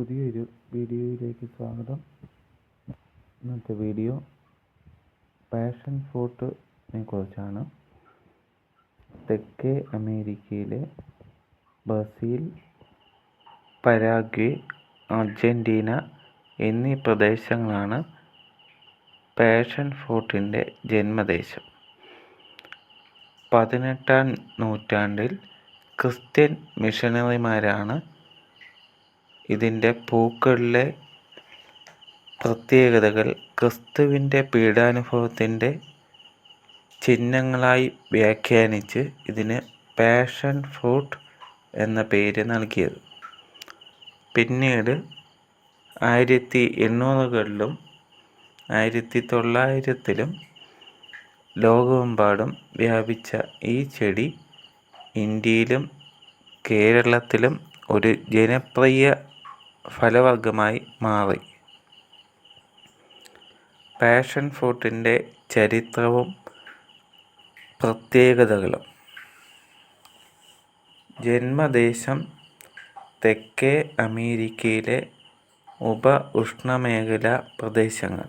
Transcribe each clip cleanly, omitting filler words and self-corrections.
പുതിയൊരു വീഡിയോയിലേക്ക് സ്വാഗതം. ഇന്നത്തെ വീഡിയോ പാഷൻ ഫ്രൂട്ടിനെ കുറിച്ചാണ്. തെക്കേ അമേരിക്കയിലെ ബ്രസീൽ, പരാഗ്വേ, അർജന്റീന എന്നീ പ്രദേശങ്ങളാണ് പാഷൻ ഫ്രൂട്ടിൻ്റെ ജന്മദേശം. 18-ാം നൂറ്റാണ്ടിൽ ക്രിസ്ത്യൻ മിഷനറിമാരാണ് ഇതിൻ്റെ പൂക്കളിലെ പ്രത്യേകതകൾ ക്രിസ്തുവിൻ്റെ പീഡാനുഭവത്തിൻ്റെ ചിഹ്നങ്ങളായി വ്യാഖ്യാനിച്ച് ഇതിന് പാഷൻ ഫ്രൂട്ട് എന്ന പേര് നൽകിയത്. പിന്നീട് 1800കളിലും 1900ത്തിലും ലോകമെമ്പാടും വ്യാപിച്ച ഈ ചെടി ഇന്ത്യയിലും കേരളത്തിലും ഒരു ജനപ്രിയ ഫലവർഗ്ഗമായി മാറി. പാഷൻ ഫ്രൂട്ടിൻ്റെ ചരിത്രവും പ്രത്യേകതകളും. ജന്മദേശം തെക്കേ അമേരിക്കയിലെ ഉപ-ഉഷ്ണമേഖലാ പ്രദേശങ്ങൾ.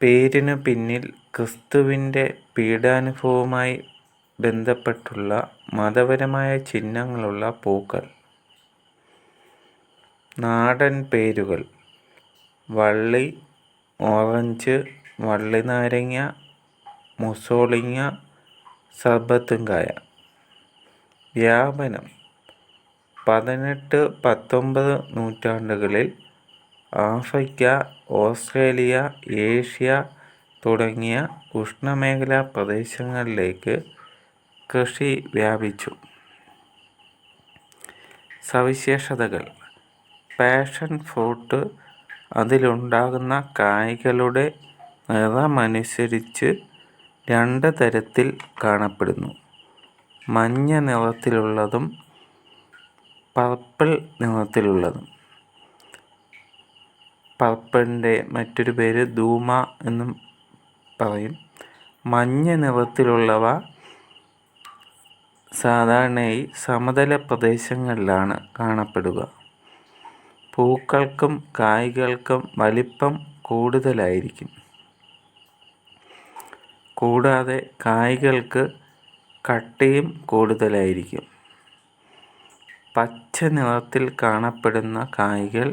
പേരിനു പിന്നിൽ ക്രിസ്തുവിൻ്റെ പീഡാനുഭവവുമായി ബന്ധപ്പെട്ടുള്ള മതപരമായ ചിഹ്നങ്ങളുള്ള പൂക്കൾ. നാടൻ പേരുകൾ: വള്ളി, ഓറഞ്ച്, വള്ളിനാരങ്ങ, മുസോളിങ്ങ, സർബത്തുംകായ. വ്യാപനം: 18-19 നൂറ്റാണ്ടുകളിൽ ആഫ്രിക്ക, ഓസ്ട്രേലിയ, ഏഷ്യ തുടങ്ങിയ ഉഷ്ണമേഖലാ പ്രദേശങ്ങളിലേക്ക് കൃഷി വ്യാപിച്ചു. സവിശേഷതകൾ: പാഷൻ ഫ്രൂട്ട് അതിലുണ്ടാകുന്ന കായ്കളുടെ നിറമനുസരിച്ച് 2 തരത്തിൽ കാണപ്പെടുന്നു: മഞ്ഞ നിറത്തിലുള്ളതും പർപ്പിൾ നിറത്തിലുള്ളതും. പർപ്പിളിൻ്റെ മറ്റൊരു പേര് ധൂമ എന്നും പറയും. മഞ്ഞ നിറത്തിലുള്ളവ സാധാരണയായി സമതല പ്രദേശങ്ങളിലാണ് കാണപ്പെടുക. പൂക്കൾക്കും കായ്കൾക്കും വലിപ്പം കൂടുതലായിരിക്കും. കൂടാതെ കായ്കൾക്ക് കട്ടിയും കൂടുതലായിരിക്കും. പച്ച നിറത്തിൽ കാണപ്പെടുന്ന കായ്കൾ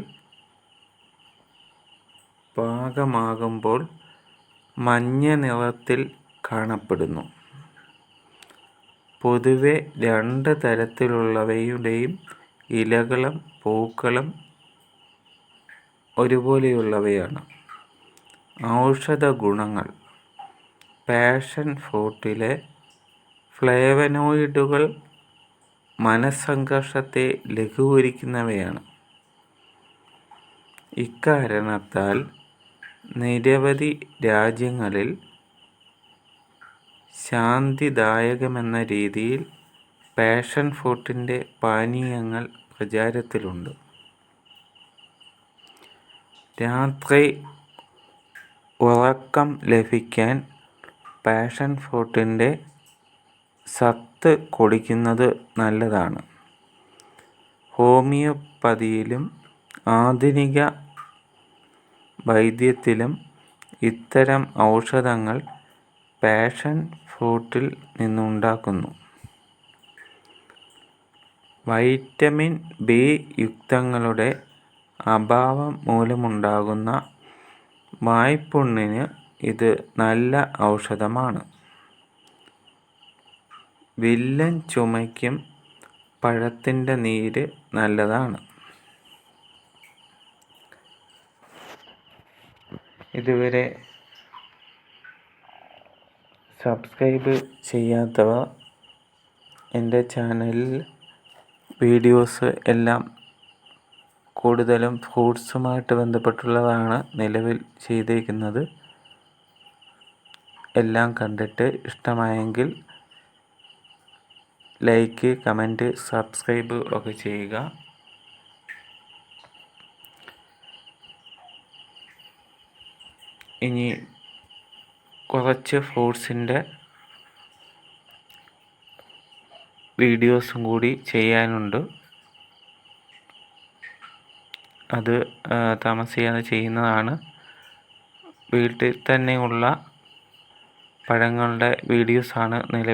പാകമാകുമ്പോൾ മഞ്ഞ നിറത്തിൽ കാണപ്പെടുന്നു. പൊതുവെ 2 തരത്തിലുള്ളവയുടെയും ഇലകളും പൂക്കളും ഒരുപോലെയുള്ളവയാണ്. ഔഷധ ഗുണങ്ങൾ: പാഷൻ ഫ്രൂട്ടിലെ ഫ്ലേവനോയിഡുകൾ മനഃസംഘർഷത്തെ ലഘൂകരിക്കുന്നവയാണ്. ഇക്കാരണത്താൽ നിരവധി രാജ്യങ്ങളിൽ ശാന്തിദായകമെന്ന രീതിയിൽ പാഷൻ ഫ്രൂട്ടിൻ്റെ പാനീയങ്ങൾ പ്രചാരത്തിലുണ്ട്. രാത്രി ഉറക്കം ലഭിക്കാൻ പാഷൻ ഫ്രൂട്ടിൻ്റെ സത്ത് കുടിക്കുന്നത് നല്ലതാണ്. ഹോമിയോപ്പതിയിലും ആധുനിക വൈദ്യത്തിലും ഇത്തരം ഔഷധങ്ങൾ പാഷൻ ഫ്രൂട്ടിൽ നിന്നുണ്ടാക്കുന്നു. വൈറ്റമിൻ ബി യുക്തങ്ങളുടെ അഭാവം മൂലമുണ്ടാകുന്ന വായ്പുണ്ണിന് ഇത് നല്ല ഔഷധമാണ്. വില്ലൻ ചുമയ്ക്കും പഴത്തിൻ്റെ നീര് നല്ലതാണ്. ഇതുവരെ സബ്സ്ക്രൈബ് ചെയ്യാത്തവർ എൻ്റെ ചാനലിൽ വീഡിയോസ് എല്ലാം കൂടുതലും ഫ്രൂട്ട്സുമായിട്ട് ബന്ധപ്പെട്ടുള്ളതാണ് നിലവിൽ ചെയ്തേക്കുന്നത്. എല്ലാം കണ്ടിട്ട് ഇഷ്ടമായെങ്കിൽ ലൈക്ക്, കമൻറ്റ്, സബ്സ്ക്രൈബ് ഒക്കെ ചെയ്യുക. ഇനി കുറച്ച് ഫ്രൂട്ട്സിൻ്റെ വീഡിയോസും കൂടി ചെയ്യാനുണ്ട്. അത് താമസിയാതെ ചെയ്യുന്നതാണ്. വീട്ടിൽ തന്നെയുള്ള പഴങ്ങളുടെ വീഡിയോസാണ് നിലവിൽ